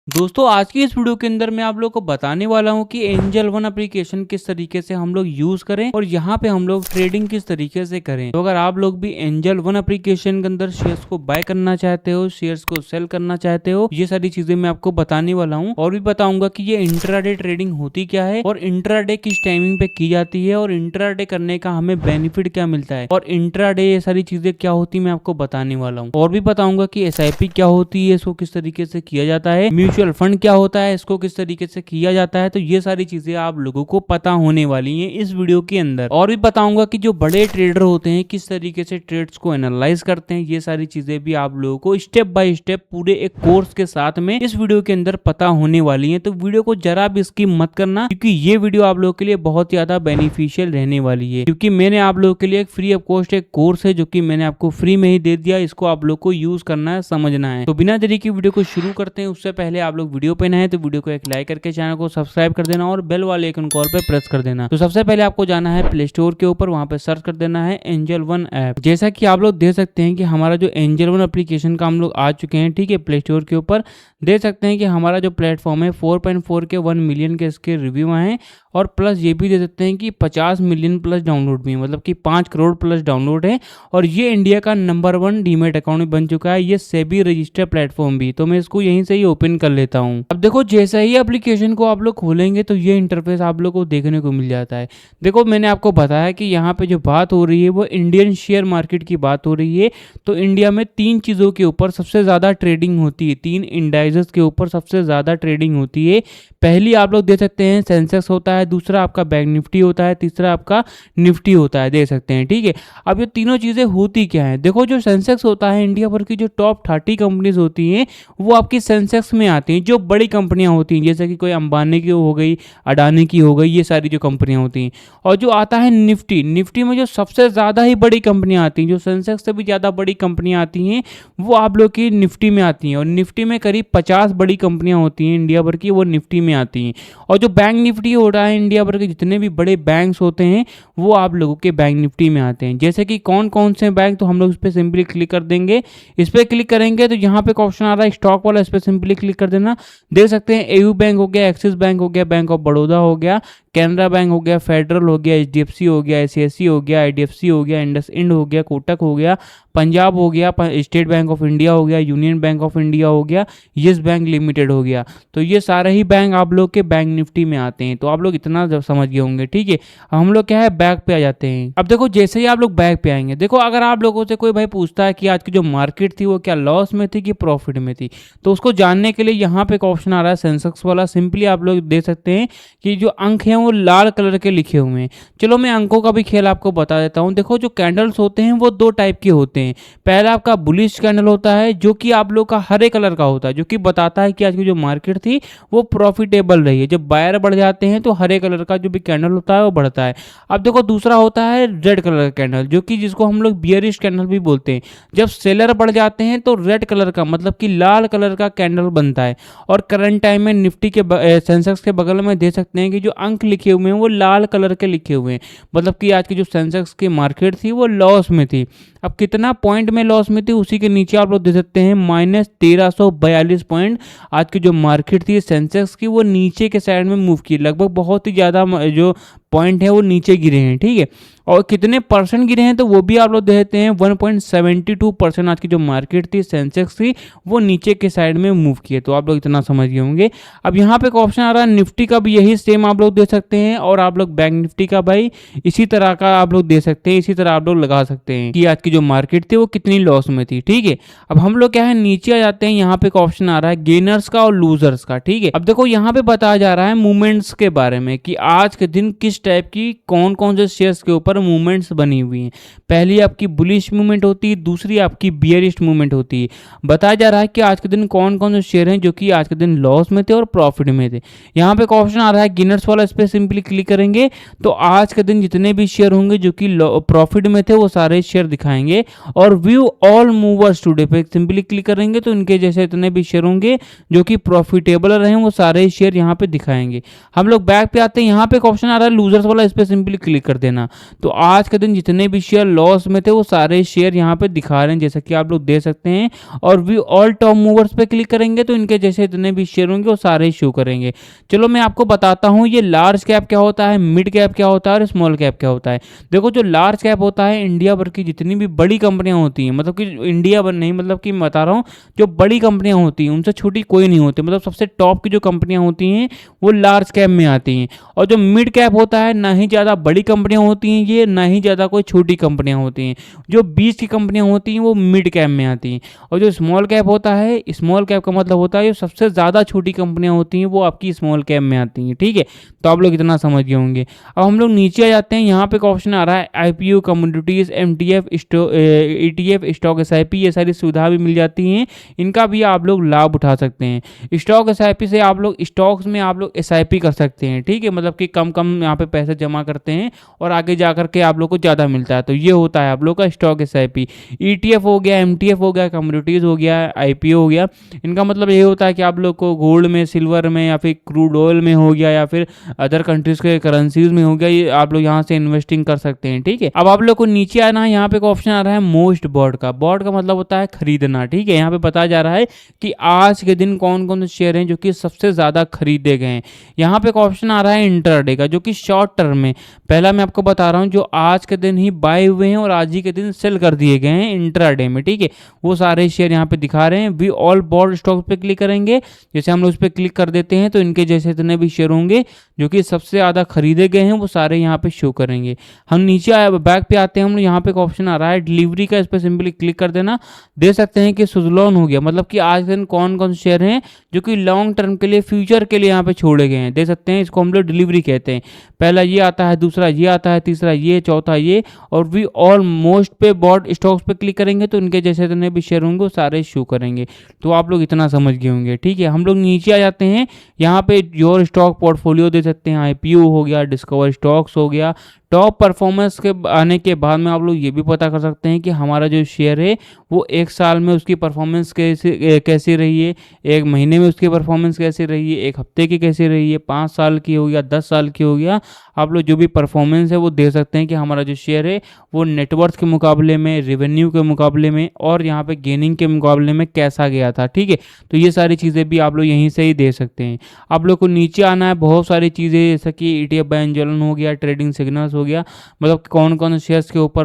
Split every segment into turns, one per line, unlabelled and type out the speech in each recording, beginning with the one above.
दोस्तों आज की इस वीडियो के अंदर मैं आप लोग को बताने वाला हूं कि एंजल वन एप्लीकेशन किस तरीके से हम लोग यूज करें और यहां पे हम लोग ट्रेडिंग किस तरीके से करें। तो अगर आप लोग भी एंजल वन एप्लीकेशन के अंदर शेयर्स को बाय करना चाहते हो, शेयर्स को सेल करना चाहते हो, ये सारी चीजें मैं आपको बताने वाला हूं और भी बताऊंगा कि ये इंट्राडे ट्रेडिंग होती क्या है और इंट्राडे किस टाइमिंग पे की जाती है और इंट्राडे करने का हमें बेनिफिट क्या मिलता है और इंट्राडे ये सारी चीजें क्या होती है मैं आपको बताने वाला हूँ। और भी बताऊंगा कि एसआईपी क्या होती है, इसको किस तरीके से किया जाता है, म्यूचुअल फंड क्या होता है, इसको किस तरीके से किया जाता है। तो ये सारी चीजें आप लोगों को पता होने वाली हैं इस वीडियो के अंदर। और भी बताऊंगा कि जो बड़े ट्रेडर होते हैं किस तरीके से ट्रेड्स को एनालाइज करते हैं, ये सारी चीजें भी आप लोगों को स्टेप बाय स्टेप पूरे एक कोर्स के साथ में इस वीडियो के अंदर पता होने वाली है। तो वीडियो को जरा भी स्किप मत करना, क्योंकि ये वीडियो आप लोगों के लिए बहुत ज्यादा बेनिफिशियल रहने वाली है। क्योंकि मैंने आप लोगों के लिए एक फ्री ऑफ कॉस्ट एक कोर्स है जो कि मैंने आपको फ्री में ही दे दिया, इसको आप लोग को यूज करना है, समझना है। तो बिना देरी की वीडियो को शुरू करते हैं। उससे पहले आप लोग वीडियो पे नए हैं तो वीडियो को एक लाइक करके चैनल को सब्सक्राइब कर देना और बेल वाले आइकन कॉल पे प्रेस कर देना। तो सबसे पहले आपको जाना है प्ले स्टोर के ऊपर, वहां पे सर्च कर देना है एंजल वन ऐप। जैसा कि आप लोग देख सकते हैं कि हमारा जो एंजल वन एप्लीकेशन का हम लोग आ चुके हैं, ठीक है। प्ले स्टोर के ऊपर देख सकते हैं कि हमारा जो प्लेटफॉर्म है 4.4 के 1 मिलियन के इसके रिव्यू हैं और प्लस ये भी दे सकते हैं कि 50 मिलियन प्लस डाउनलोड भी है, मतलब कि 5 करोड़ प्लस डाउनलोड है। और ये इंडिया का नंबर 1 डीमेट अकाउंट बन चुका है, ये सेबी रजिस्टर्ड प्लेटफॉर्म भी। तो मैं इसको यहीं से ही ओपन कर लेता हूँ। अब देखो जैसे ही एप्लीकेशन को आप लोग खोलेंगे तो ये इंटरफेस आप लोग को देखने को मिल जाता है। देखो मैंने आपको बताया कि यहाँ पे जो बात हो रही है वो इंडियन शेयर मार्केट की बात हो रही है। तो इंडिया में 3 चीज़ों के ऊपर सबसे ज़्यादा ट्रेडिंग होती है, 3 इंडाइजेस के ऊपर सबसे ज़्यादा ट्रेडिंग होती है। पहली आप लोग देख सकते हैं सेंसेक्स होता है, दूसरा आपका बैंक निफ्टी होता है, तीसरा आपका निफ्टी होता है, देख सकते हैं, ठीक है। अब ये तीनों चीज़ें होती क्या हैं, देखो जो सेंसेक्स होता है इंडिया भर की जो टॉप 30 कंपनीज होती हैं वो आपकी सेंसेक्स में आती हैं, जो बड़ी कंपनियां होती हैं, जैसे कि कोई अंबानी की हो गई, अडानी की हो गई, ये सारी जो कंपनियां होती हैं। और जो आता है निफ्टी, निफ्टी में जो सबसे ज़्यादा ही बड़ी कंपनियां आती हैं, जो सेंसेक्स से भी ज़्यादा बड़ी कंपनियां आती हैं, वो आप लोग की निफ्टी में आती हैं। और निफ्टी में करीब 50 बड़ी कंपनियां होती हैं इंडिया भर की, वो निफ्टी में आती हैं। और जो बैंक निफ्टी हो रहा है, इंडिया भर के जितने भी बड़े बैंक्स होते हैं वो आप लोगों के बैंक निफ्टी में आते हैं। जैसे कि कौन कौन से बैंक, तो हम लोग इस पर सिंपली क्लिक कर देंगे। इस पर क्लिक करेंगे तो यहाँ पे एक ऑप्शन आ रहा है स्टॉक वाला, इस पर सिंपली क्लिक कर देना। देख सकते हैं एयू बैंक हो गया, एक्सिस बैंक हो गया, बैंक ऑफ बड़ौदा हो गया, कैनरा बैंक हो गया, फेडरल हो गया, एचडीएफसी हो गया, आईसीआईसी हो गया, आईडीएफसी हो गया, इंडस इंड हो गया, कोटक हो गया, पंजाब हो गया, स्टेट बैंक ऑफ इंडिया हो गया, यूनियन बैंक ऑफ इंडिया हो गया, यस बैंक लिमिटेड हो गया। तो ये सारे ही बैंक आप लोग के बैंक निफ्टी में आते हैं। तो आप लोग इतना जब समझ गए होंगे, ठीक है। अब हम लोग क्या है बैक पे आ जाते हैं। अब देखो जैसे ही आप लोग बैक पे आएंगे, देखो अगर आप लोगों से कोई भाई पूछता है कि आज की जो मार्केट थी वो क्या लॉस में थी कि प्रॉफिट में थी, तो उसको जानने के लिए यहाँ पे एक ऑप्शन आ रहा है सेंसेक्स वाला। सिंपली आप लोग देख सकते हैं कि जो अंक हैं वो लाल कलर के लिखे हुए हैं। चलो मैं अंकों का भी खेल आपको बता देता हूँ। देखो जो कैंडल्स होते हैं वो 2 टाइप के होते हैं। पहला आपका बुलिश कैंडल होता है जो कि आप लोग का हरे कलर का होता है, जो कि बताता है कि आज की जो मार्केट थी वो प्रॉफिटेबल रही है। जब बायर बढ़ जाते हैं तो हरे कलर का जो भी कैंडल होता है वो बढ़ता है। अब देखो दूसरा होता है रेड कलर का कैंडल, जो कि जिसको हम लोग बियरिश कैंडल भी बोलते हैं। जब सेलर बढ़ जाते हैं तो रेड कलर का, मतलब कि लाल कलर का कैंडल बनता है। और करंट टाइम में निफ्टी के सेंसेक्स के बगल में देख सकते हैं कि जो अंक लिखे हुए हैं वो लाल कलर के लिखे हुए हैं, मतलब कि आज की जो सेंसेक्स की मार्केट थी वो लॉस में थी। अब कितना पॉइंट में लॉस में थी उसी के नीचे आप लोग देख सकते हैं -1342 पॉइंट आज की जो मार्केट थी सेंसेक्स की वो नीचे के साइड में मूव की, लगभग बहुत ही ज़्यादा जो पॉइंट है वो नीचे गिरे हैं, ठीक है। और कितने परसेंट गिरे हैं तो वो भी आप लोग देखते हैं 1.72% आज की जो मार्केट थी सेंसेक्स थी वो नीचे के साइड में मूव किए। तो आप लोग इतना समझ गए होंगे। अब यहाँ पे एक ऑप्शन आ रहा है निफ्टी का भी, यही सेम आप लोग दे सकते हैं। और आप लोग बैंक निफ्टी का भाई इसी तरह का आप लोग दे सकते हैं, इसी तरह आप लोग लगा सकते हैं कि आज की जो मार्केट थी वो कितनी लॉस में थी, ठीक है। अब हम लोग क्या है नीचे आ जाते हैं। यहाँ पे एक ऑप्शन आ रहा है गेनर्स का और लूजर्स का, ठीक है। अब देखो यहाँ पे बताया जा रहा है मूवमेंट्स के बारे में कि आज के दिन किस टाइप की कौन कौन से शेयर्स के ऊपर मूवमेंट्स बनी हुई हैं। पहली आपकी बुलिश मूवमेंट होती है, दूसरी आपकी बियरिश मूवमेंट होती है। बताया जा रहा है कि आज के दिन कौन कौन से शेयर हैं जो कि आज के दिन लॉस में थे और प्रॉफिट में थे। यहाँ पे एक ऑप्शन आ रहा है गेनर्स वाला, इस पर सिंपली क्लिक करेंगे तो आज के दिन जितने भी शेयर होंगे जो कि प्रॉफिट में थे वो सारे शेयर दिखाएंगे। और व्यू ऑल मूवर्स टुडे पे सिंपली क्लिक करेंगे तो इनके जैसे इतने भी शेयर होंगे जो कि प्रॉफिटेबल रहे वो सारे शेयर यहाँ पे दिखाएंगे। हम लोग बैक पे आते हैं। यहाँ पे एक ऑप्शन आ रहा है यूजर्स वाला इस पे सिंपली क्लिक कर देना। तो आज के दिन जितने भी शेयर लॉस में थे वो सारे शेयर यहाँ पे दिखा रहे हैं, जैसा कि आप लोग देख सकते हैं। और व्यू ऑल टॉप मूवर्स पे क्लिक करेंगे तो इनके जैसे जितने भी शेयर होंगे वो सारे शो करेंगे। चलो मैं आपको बताता हूँ ये लार्ज कैप क्या होता है, मिड कैप क्या होता है और स्मॉल कैप क्या होता है। देखो जो लार्ज कैप होता है इंडिया भर की जितनी भी बड़ी कंपनियां होती हैं, मतलब कि इंडिया भर नहीं, मतलब कि मैं बता रहा हूँ जो बड़ी कंपनियां होती हैं उनसे छोटी कोई नहीं होती, मतलब सबसे टॉप की जो कंपनियां होती हैं वो लार्ज कैप में आती हैं। और जो मिड कैप होता है ना ही ज़्यादा बड़ी कंपनियां होती हैं ये, ना ही ज़्यादा कोई छोटी कंपनियां होती हैं। जो 20 की कंपनियां होती हैं वो मिड कैप में आती हैं। और जो स्मॉल कैप होता है, स्मॉल कैप का मतलब होता है जो सबसे ज़्यादा छोटी कंपनियां होती हैं वो आपकी स्मॉल कैप में आती हैं। ठीक है, तो आप लोग इतना समझ गए होंगे। अब हम लोग नीचे आ जाते हैं, यहाँ पे एक ऑप्शन आ रहा है IPO, commodities, MTF, ETF, stock SIP, ये सारी सुविधा भी मिल जाती हैं। इनका भी आप लोग लाभ उठा सकते हैं। स्टॉक एसआईपी से आप लोग स्टॉक्स में आप लोग एसआईपी कर सकते हैं। ठीक है, मतलब कि कम कम यहाँ पे पैसे जमा करते हैं और आगे जा करके आप लोग को ज़्यादा मिलता है। तो ये होता है आप लोग का स्टॉक एसआईपी। ईटीएफ हो गया, एमटीएफ हो गया, कमोडिटीज हो गया, आईपीओ हो गया। इनका मतलब ये होता है कि आप लोग को गोल्ड में, सिल्वर में या फिर क्रूड ऑयल में हो गया या फिर अदर कंट्रीज के करेंसीज में हो गया, ये आप लोग यहाँ से इन्वेस्टिंग कर सकते हैं। ठीक है, अब आप लोग को नीचे आना है, यहाँ पे एक ऑप्शन आ रहा है मोस्ट बॉट का। बॉट का मतलब होता है खरीदना। ठीक है, यहाँ पे बताया जा रहा है कि आज के दिन कौन कौन से शेयर हैं जो कि सबसे ज्यादा खरीदे गए हैं। यहाँ पे एक ऑप्शन आ रहा है इंट्राडे का, जो कि शॉर्ट टर्म में, पहला मैं आपको बता रहा हूँ जो आज के दिन ही बाय हुए हैं और आज ही के दिन सेल कर दिए गए हैं इंट्राडे में। ठीक है, वो सारे शेयर यहाँ पे दिखा रहे हैं। वी ऑल बॉट स्टॉक पे क्लिक करेंगे, जैसे हम लोग उस पर क्लिक कर देते हैं तो इनके जैसे इतने भी शेयर होंगे जो कि सबसे ज़्यादा खरीदे गए हैं वो सारे यहाँ पे शो करेंगे। हम नीचे आए बैक पे आते हैं, हम लोग यहाँ पे एक ऑप्शन आ रहा है डिलीवरी का, इस पर सिंपली क्लिक कर देना। दे सकते हैं कि सुजलॉन हो गया, मतलब कि आज दिन कौन कौन से शेयर हैं जो कि लॉन्ग टर्म के लिए, फ्यूचर के लिए यहाँ पे छोड़े गए हैं। दे सकते हैं, इसको हम लोग डिलीवरी कहते हैं। पहला ये आता है, दूसरा ये आता है, तीसरा ये, चौथा ये। और वी ऑल मोस्ट पे बॉट स्टॉक्स पे क्लिक करेंगे तो इनके जैसे जितने भी शेयर होंगे वो सारे शो करेंगे। तो आप लोग इतना समझ गए होंगे। ठीक है, हम लोग नीचे आ जाते हैं, यहाँ पे योर स्टॉक पोर्टफोलियो दे सकते हैं, आईपीओ हो गया, डिस्कवर स्टॉक्स हो गया। टॉप परफॉर्मेंस के आने के बाद में आप लोग ये भी पता कर सकते हैं कि हमारा जो शेयर है वो एक साल में उसकी परफॉर्मेंस कैसी रही है, एक महीने में उसकी परफॉर्मेंस कैसी रही है, एक हफ्ते की कैसी रही है, 5 साल की हो गया, 10 साल की हो गया। आप लोग जो भी परफॉर्मेंस है वो देख सकते हैं कि हमारा जो शेयर है वो नेटवर्थ के मुकाबले में, रेवेन्यू के मुकाबले में और यहाँ पे गेनिंग के मुकाबले में कैसा गया था। ठीक है, तो ये सारी चीज़ें भी आप लोग यहीं से ही देख सकते हैं। आप लोग को नीचे आना है, बहुत सारी चीज़ें जैसा कि ईटीएफ बाय एंजलन हो गया, ट्रेडिंग सिग्नल्स हो गया, मतलब कौन कौन से शेयर्स के ऊपर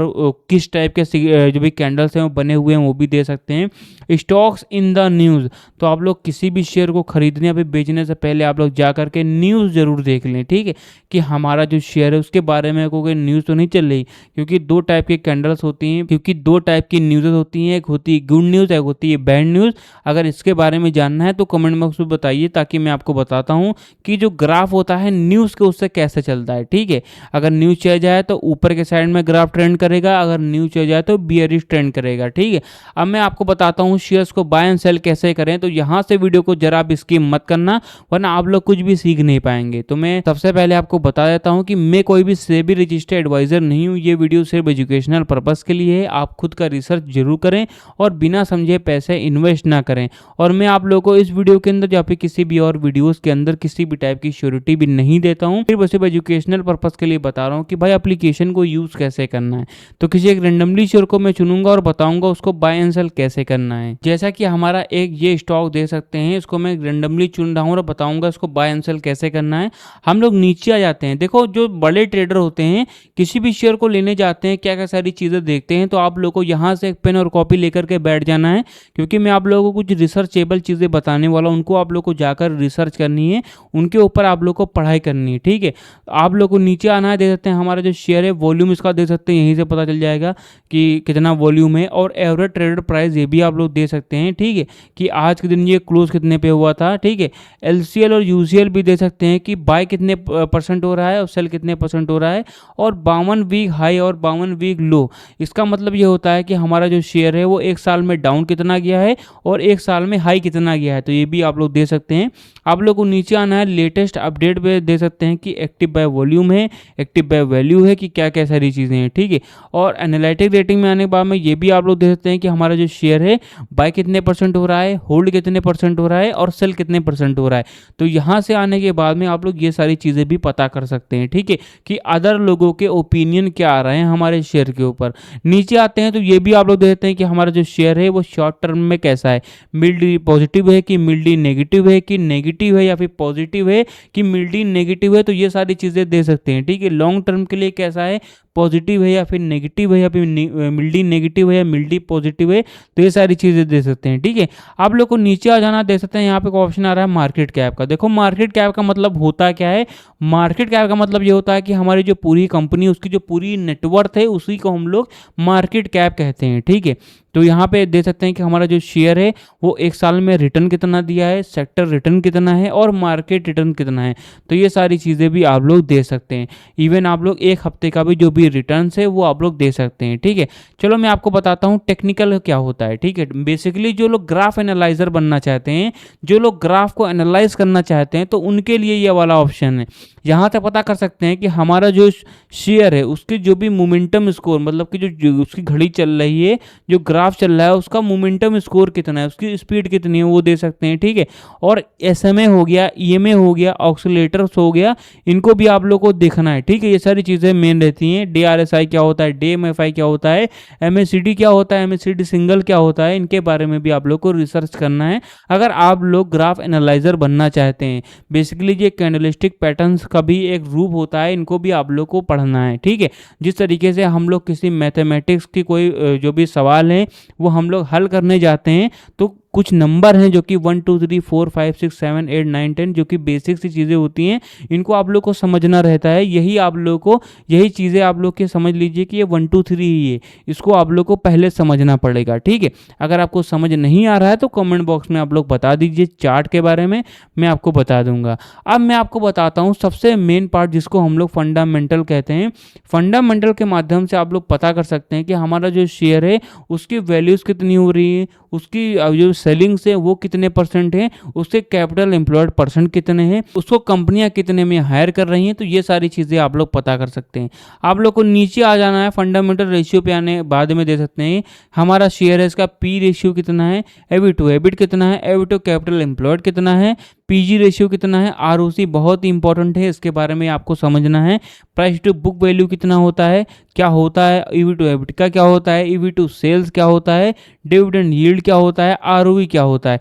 किस टाइप के जो भी कैंडल्स हैं वो बने हुए हैं वो भी दे सकते हैं। स्टॉक्स इन द न्यूज़, तो आप लोग किसी भी शेयर को खरीदने या फिर बेचने से पहले आप लोग जा करके न्यूज़ जरूर देख लें। ठीक है, कि हमारा जो शेयर है उसके बारे में कोई न्यूज़ तो नहीं चल रही, क्योंकि दो टाइप के कैंडल्स होती हैं, क्योंकि दो टाइप की न्यूज़ होती हैं, एक होती है गुड न्यूज़, एक होती है बैड न्यूज़। अगर इसके बारे में जानना है तो कमेंट बॉक्स में बताइए, ताकि मैं आपको बताता हूँ कि जो ग्राफ होता है न्यूज़ के उससे कैसे चलता है। ठीक है, अगर न्यूज़ चल जाए तो ऊपर के साइड में ग्राफ ट्रेंड करेगा, अगर न्यूज़ चल जाए तो बियरिश ट्रेंड करेगा। ठीक है, अब मैं आपको बताता हूँ शेयर्स को बाय एंड सेल कैसे करें। तो यहाँ से वीडियो को जरा भी स्किप मत करना, वरना आप लोग कुछ भी सीख नहीं पाएंगे। तो मैं सबसे पहले आपको बता देता हूँ कि मैं कोई भी सेबी रजिस्टर्ड एडवाइजर नहीं हूँ। ये वीडियो सिर्फ एजुकेशनल पर्पस के लिए है। आप खुद का रिसर्च जरूर करें और बिना समझे पैसे इन्वेस्ट ना करें। और मैं आप लोगों को इस वीडियो के अंदर या फिर किसी भी और वीडियोस के अंदर किसी भी टाइप की श्योरिटी भी नहीं देता हूँ, सिर्फ एजुकेशनल पर्पस के लिए बता रहा हूँ कि भाई एप्लीकेशन को यूज कैसे करना है। तो किसी एक रेंडमली शेयर को मैं चुनूंगा और बताऊंगा उसको बाय एंड सेल कैसे करना है। जैसा कि हमारा एक ये स्टॉक दे सकते हैं, इसको मैं रेंडमली चुन रहा हूँ और बताऊंगा इसको बाय एंड सेल कैसे करना है। हम लोग नीचे आ जाते हैं। देखो जो बड़े ट्रेडर होते हैं किसी भी शेयर को लेने जाते हैं, क्या क्या सारी चीजें देखते हैं। तो आप लोग को यहाँ से एक पेन और कॉपी लेकर के बैठ जाना है, क्योंकि मैं आप लोगों को कुछ रिसर्चेबल चीजें बताने वाला हूं। उनको आप लोग को जाकर रिसर्च करनी है, उनके ऊपर आप लोग को पढ़ाई करनी है। ठीक है, आप लोग को नीचे आना है, दे सकते हैं हमारा जो शेयर है वॉल्यूम इसका दे सकते हैं, यहीं से पता चल जाएगा कि कितना वॉल्यूम है। और एवरेज ट्रेडर प्राइस ये भी आप लोग दे सकते हैं। ठीक है, कि आज के दिन ये क्लोज कितने पे हुआ था। ठीक है, एलसीएल और यूसीएल भी दे सकते हैं कि बाय कितने परसेंट हो रहा है और सेल कितने परसेंट हो रहा है। और 52 वीक हाई और 52 वीक लो, इसका मतलब ये होता है कि हमारा जो शेयर है वो एक साल में डाउन कितना गया है और एक साल में हाई कितना गया है। तो ये भी आप लोग दे सकते हैं। आप लोग को नीचे आना है, लेटेस्ट अपडेट पे दे सकते हैं कि एक्टिव बाय वॉल्यूम है, एक्टिव बाय वैल्यू है, कि क्या क्या सारी चीज़ें हैं। ठीक है, और एनालिटिक रेटिंग में आने के बाद में ये भी आप लोग दे सकते हैं कि हमारा जो शेयर है बाय कितने परसेंट हो रहा है, होल्ड कितने परसेंट हो रहा है और सेल कितने परसेंट हो रहा है। तो यहाँ से आने के बाद में आप लोग ये सारी चीज़ें भी पता कर सकते हैं, ठीक है, कि अदर लोगों के ओपिनियन क्या आ रहे हैं हमारे शेयर के ऊपर। नीचे आते हैं तो ये भी आप लोग देखते हैं कि हमारा जो शेयर है वो शॉर्ट टर्म में कैसा है, मिल्डी पॉजिटिव है कि मिल्डी नेगेटिव है, कि नेगेटिव है या फिर पॉजिटिव है, कि मिल्डी नेगेटिव है, तो ये सारी चीज़ें दे सकते हैं, ठीक है। लॉन्ग टर्म के लिए कैसा है, पॉजिटिव है या फिर नेगेटिव है, या फिर मिल्डी नेगेटिव है या मिल्डी पॉजिटिव है, तो ये सारी चीज़ें दे सकते हैं, ठीक है। आप लोग को नीचे आ जाना दे सकते हैं, यहाँ पे एक ऑप्शन आ रहा है मार्केट कैप का। देखो मार्केट कैप का मतलब होता क्या है, मार्केट कैप का मतलब ये होता है कि हमारी जो पूरी कंपनी, उसकी जो पूरी नेटवर्थ है, उसी को हम लोग मार्केट कैप कहते हैं, ठीक है। तो यहाँ पे दे सकते हैं कि हमारा जो शेयर है वो एक साल में रिटर्न कितना दिया है, सेक्टर रिटर्न कितना है और मार्केट रिटर्न कितना है, तो ये सारी चीज़ें भी आप लोग दे सकते हैं। इवन आप लोग एक हफ्ते का भी जो भी रिटर्न है वो आप लोग दे सकते हैं, ठीक है। चलो मैं आपको बताता हूँ टेक्निकल क्या होता है, ठीक है। बेसिकली जो लोग ग्राफ एनालाइजर बनना चाहते हैं, जो लोग ग्राफ को एनालाइज करना चाहते हैं, तो उनके लिए ये वाला ऑप्शन है। यहाँ से पता कर सकते हैं कि हमारा जो शेयर है उसकी जो भी मोमेंटम स्कोर, मतलब कि जो उसकी घड़ी चल रही है, जो ग्राफ चल रहा है, उसका मोमेंटम स्कोर कितना है, उसकी स्पीड कितनी है, वो दे सकते हैं, ठीक है। और SMA हो गया, EMA हो गया, ऑक्सीलेटर्स हो गया, इनको भी आप लोग को देखना है, ठीक है। ये सारी चीज़ें मेन रहती हैं। DRSI क्या होता है, DMFI क्या होता है, MACD क्या होता है, MACD सिंगल क्या होता है, इनके बारे में भी आप लोग को रिसर्च करना है अगर आप लोग ग्राफ एनालाइजर बनना चाहते हैं। बेसिकली ये कैंडलस्टिक पैटर्न्स का भी एक रूप होता है, इनको भी आप लोग को पढ़ना है, ठीक है। जिस तरीके से हम लोग किसी मैथमेटिक्स की कोई जो भी सवाल है वो हम लोग हल करने जाते हैं, तो कुछ नंबर हैं जो कि 1 2 3 4 5 6 7 8 9 10 जो कि बेसिक सी चीज़ें होती हैं, इनको आप लोग को समझना रहता है। यही आप लोग को, यही चीज़ें आप लोग के समझ लीजिए कि ये 1 2 3 ही है, इसको आप लोग को पहले समझना पड़ेगा, ठीक है। अगर आपको समझ नहीं आ रहा है तो कमेंट बॉक्स में आप लोग बता दीजिए, चार्ट के बारे में मैं आपको बता दूंगा। अब मैं आपको बताता हूँ सबसे मेन पार्ट जिसको हम लोग फंडामेंटल कहते हैं। फंडामेंटल के माध्यम से आप लोग पता कर सकते हैं कि हमारा जो शेयर है उसकी वैल्यूज़ कितनी हो रही है, उसकी जो सेलिंग से वो कितने % है, उसके कैपिटल एम्प्लॉयड % कितने हैं, उसको कंपनियां कितने में हायर कर रही हैं, तो ये सारी चीज़ें आप लोग पता कर सकते हैं। आप लोग को नीचे आ जाना है, फंडामेंटल रेशियो पे आने बाद में दे सकते हैं हमारा शेयर है, इसका P रेशियो कितना है, EV टू EBIT कितना है, EV टू कैपिटल एम्प्लॉयड कितना है, PG रेशियो कितना है, ROC बहुत ही इंपॉर्टेंट है, इसके बारे में आपको समझना है। प्राइस टू बुक वैल्यू कितना होता है, क्या होता है, EV टू EBIT का क्या होता है, EV टू सेल्स क्या होता है, डिविडेंड यील्ड क्या होता है, ROE क्या होता है।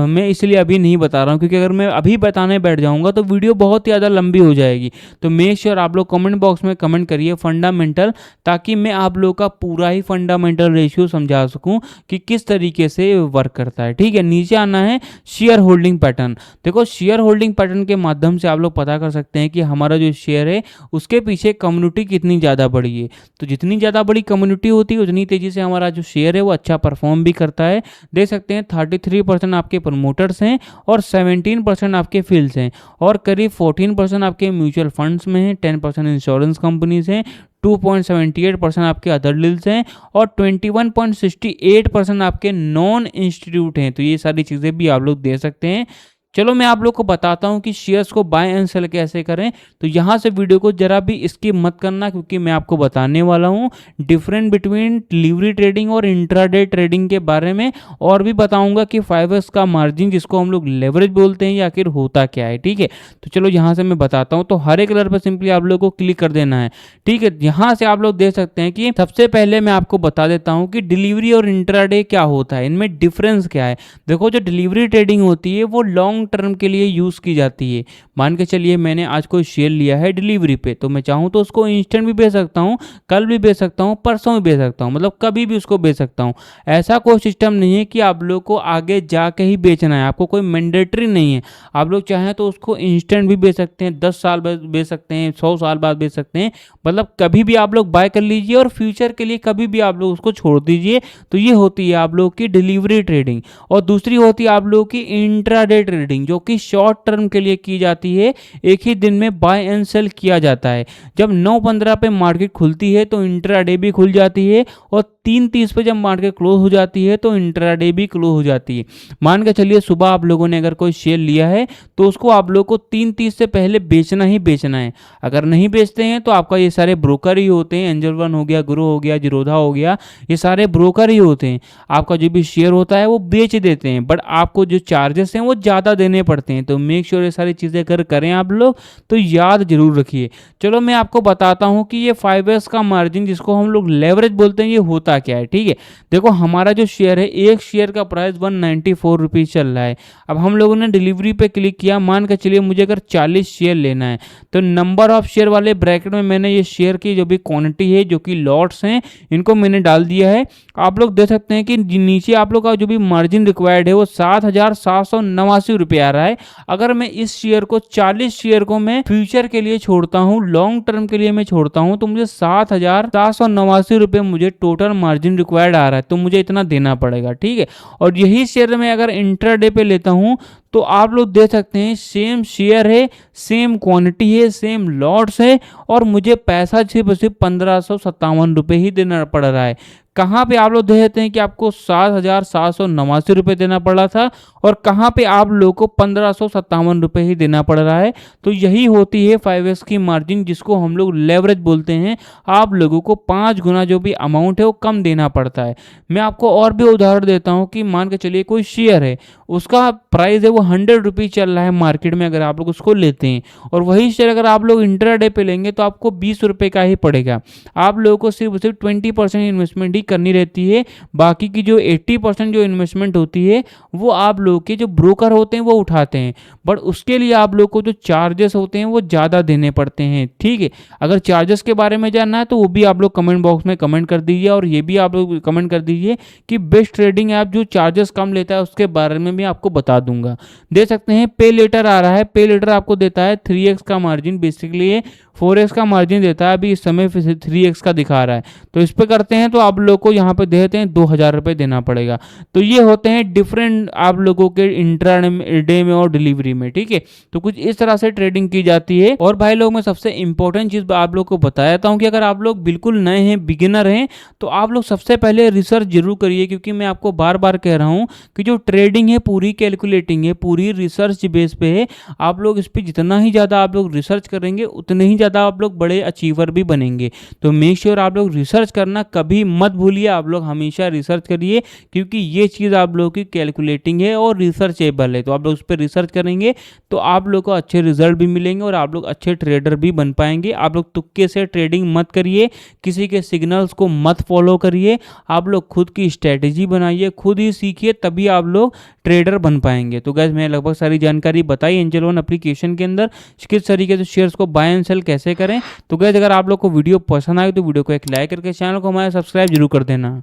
मैं इसलिए अभी नहीं बता रहा हूँ क्योंकि अगर मैं अभी बताने बैठ जाऊँगा तो वीडियो बहुत ही ज़्यादा लंबी हो जाएगी। तो मेक श्योर आप लोग कमेंट बॉक्स में कमेंट करिए फंडामेंटल, ताकि मैं आप लोग का पूरा ही फंडामेंटल रेशियो समझा सकूँ कि किस तरीके से वर्क करता है, ठीक है। नीचे आना है शेयर होल्डिंग पैटर्न। देखो शेयर होल्डिंग पैटर्न के माध्यम से आप लोग पता कर सकते हैं कि हमारा जो शेयर है उसके पीछे कम्युनिटी कितनी ज़्यादा बड़ी है। तो जितनी ज़्यादा बड़ी कम्युनिटी होती है उतनी तेज़ी से हमारा जो शेयर है वो अच्छा परफॉर्म भी करता है। देख सकते हैं 33% आपके प्रमोटर्स हैं और 17% आपके फील्ड्स हैं और करीब 14% आपके म्यूचुअल फंड्स में हैं, 10% इंश्योरेंस कंपनीज हैं, 2.78% आपके अदर डील्स हैं और 21.68% आपके नॉन इंस्टीट्यूट हैं। तो ये सारी चीज़ें भी आप लोग दे सकते हैं। चलो मैं आप लोग को बताता हूं कि शेयर्स को बाय एंड सेल कैसे करें। तो यहाँ से वीडियो को जरा भी स्किप मत करना, क्योंकि मैं आपको बताने वाला हूँ डिफरेंट बिटवीन डिलीवरी ट्रेडिंग और इंट्राडे ट्रेडिंग के बारे में, और भी बताऊंगा कि 5x का मार्जिन जिसको हम लोग लेवरेज बोलते हैं या आखिर होता क्या है, ठीक है। तो चलो यहाँ से मैं बताता हूँ। तो हरे कलर पर सिंपली आप लोग को क्लिक कर देना है, ठीक है। यहाँ से आप लोग देख सकते हैं कि सबसे पहले मैं आपको बता देता हूँ कि डिलीवरी और इंट्राडे क्या होता है, इनमें डिफरेंस क्या है। देखो जो डिलीवरी ट्रेडिंग होती है वो लॉन्ग टर्म के लिए यूज की जाती है। मान के चलिए मैंने आज कोई शेयर लिया है डिलीवरी पे, तो मैं चाहूँ तो उसको इंस्टेंट भी बेच सकता हूँ, कल भी बेच सकता हूँ, परसों भी बेच सकता हूँ, मतलब कभी भी उसको बेच सकता हूँ। ऐसा कोई सिस्टम नहीं है कि आप लोग को आगे जाके ही बेचना है, आपको कोई मैंडेटरी नहीं है। आप लोग चाहें तो उसको इंस्टेंट भी बेच सकते हैं, 10 साल बाद बेच सकते हैं, 100 साल बाद बेच सकते हैं, मतलब कभी भी आप लोग बाय कर लीजिए और फ्यूचर के लिए कभी भी आप लोग उसको छोड़ दीजिए। तो ये होती है आप लोग की डिलीवरी ट्रेडिंग। और दूसरी होती है आप लोग की इंट्राडे ट्रेडिंग, जो कि शॉर्ट टर्म के लिए की जाती है, एक ही दिन में बाय एंड सेल किया जाता है। जब 9:15 पे मार्केट खुलती है तो इंट्राडे भी खुल जाती है और 3:30 पे जब मार्केट क्लोज हो जाती है तो इंट्राडे भी क्लोज हो जाती है। मान के चलिए सुबह आप लोगों ने अगर कोई शेयर लिया है तो उसको आप लोग को 3:30 से पहले बेचना ही बेचना है। अगर नहीं बेचते हैं तो आपका ये सारे ब्रोकर ही होते हैं, एंजल वन हो गया, गुरु हो गया, जीरोधा हो गया, ये सारे ब्रोकर ही होते हैं। आपका जो भी शेयर होता है वो बेच देते हैं, बट आपको जो चार्जेस हैं वो ज़्यादा देने पड़ते हैं। तो मेक श्योर ये सारी चीज़ें अगर करें आप लोग तो याद जरूर रखिए। चलो मैं आपको बताता हूँ कि ये 5S का मार्जिन जिसको हम लोग लेवरेज बोलते हैं ये होता क्या है। ठीक है, देखो हमारा जो शेयर है, एक शेयर का प्राइस 194 रुपीज़ चल रहा है। अब हम लोगों ने डिलीवरी पे क्लिक किया, मान के चलिए मुझे अगर 40 शेयर लेना है तो नंबर ऑफ शेयर वाले ब्रैकेट में मैंने ये शेयर की जो भी क्वांटिटी है, जो कि लॉट्स हैं, इनको मैंने डाल दिया है। आप लोग देख सकते हैं कि नीचे आप लोग का जो भी मार्जिन रिक्वायर्ड है वो 7,789 रुपये आ रहा है। अगर मैं इस शेयर को 40 शेयर को मैं फ्यूचर के लिए छोड़ता हूँ, लॉन्ग टर्म के लिए मैं छोड़ता हूँ, तो मुझे 7,789 रुपये मुझे टोटल मार्जिन रिक्वायर्ड आ रहा है। तो मुझे इतना देना पड़ेगा। ठीक है, और यही शेयर मैं अगर इंट्राडे पे लेता हूँ तो आप लोग देख सकते हैं सेम शेयर है, सेम क्वांटिटी है, सेम लॉट्स है, और मुझे पैसा सिर्फ 1557 रुपये ही देना पड़ रहा है। कहाँ पे आप लोग देख हैं कि आपको 7,789 रुपये देना पड़ रहा था और कहाँ पे आप लोगों को 1557 रुपये ही देना पड़ रहा है। तो यही होती है 5S की मार्जिन, जिसको हम लोग लेवरेज बोलते हैं। आप लोगों को 5 गुना जो भी अमाउंट है वो कम देना पड़ता है। मैं आपको और भी उदाहरण देता हूँ कि मान के चलिए कोई शेयर है, उसका प्राइस है वो 100 रुपीज़ चल रहा है मार्केट में, अगर आप लोग उसको लेते हैं, और वही शेयर अगर आप लोग इंट्राडे पे लेंगे तो आपको 20 रुपये का ही पड़ेगा। आप लोगों को सिर्फ 20% इन्वेस्टमेंट ही करनी रहती है, बाकी की जो 80% जो इन्वेस्टमेंट होती है वो आप लोगों के जो ब्रोकर होते हैं वो उठाते हैं। बट उसके लिए आप लोगों को जो चार्जेस होते हैं वो ज़्यादा देने पड़ते हैं। ठीक है, अगर चार्जेस के बारे में जानना है तो वो भी आप लोग कमेंट बॉक्स में कमेंट कर दीजिए, और ये भी आप लोग कमेंट कर दीजिए कि बेस्ट ट्रेडिंग ऐप जो चार्जेस कम लेता है उसके बारे में भी आपको बता दूंगा। देख सकते हैं पे लेटर आ रहा है, पे लेटर आपको देता है 3x का मार्जिन, बेसिकली 4x का मार्जिन देता है। अभी इस समय 3x का दिखा रहा है, तो इस पे करते हैं तो आप लोग को यहाँ पे देते हैं 2,000 रुपये देना पड़ेगा। तो ये होते हैं डिफरेंट आप लोगों के इंट्राडे में और डिलीवरी में। ठीक है, तो कुछ इस तरह से ट्रेडिंग की जाती है। और भाई लोग मैं सबसे इंपॉर्टेंट चीज आप लोग को बताता हूँ कि अगर आप लोग बिल्कुल नए हैं, बिगिनर हैं, तो आप लोग सबसे पहले रिसर्च जरूर करिए, क्योंकि मैं आपको बार बार कह रहा हूँ कि जो ट्रेडिंग है पूरी कैलकुलेटिंग है, पूरी रिसर्च बेस पे है। आप लोग इस पर जितना ही ज़्यादा आप लोग रिसर्च करेंगे उतने ही ज़्यादा आप लोग बड़े अचीवर भी बनेंगे। तो मेक श्योर आप लोग रिसर्च करना कभी मत भूलिए, आप लोग हमेशा रिसर्च करिए, क्योंकि ये चीज़ आप लोगों की कैलकुलेटिंग है और रिसर्चेबल है। तो आप लोग उस पर रिसर्च करेंगे तो आप लोग को अच्छे रिजल्ट भी मिलेंगे और आप लोग अच्छे ट्रेडर भी बन पाएंगे। आप लोग तुक्के से ट्रेडिंग मत करिए, किसी के सिग्नल्स को मत फॉलो करिए, आप लोग खुद की स्ट्रेटेजी बनाइए, खुद ही सीखिए, तभी आप लोग ट्रेडर बन पाएंगे। तो गाइस मैंने लगभग सारी जानकारी बताई एंजल वन एप्लीकेशन के अंदर किस तरीके से शेयर्स को बाय एंड सेल कैसे करें। तो गाइस अगर आप लोग को वीडियो पसंद आए तो वीडियो को एक लाइक करके चैनल को हमारा सब्सक्राइब जरूर कर देना।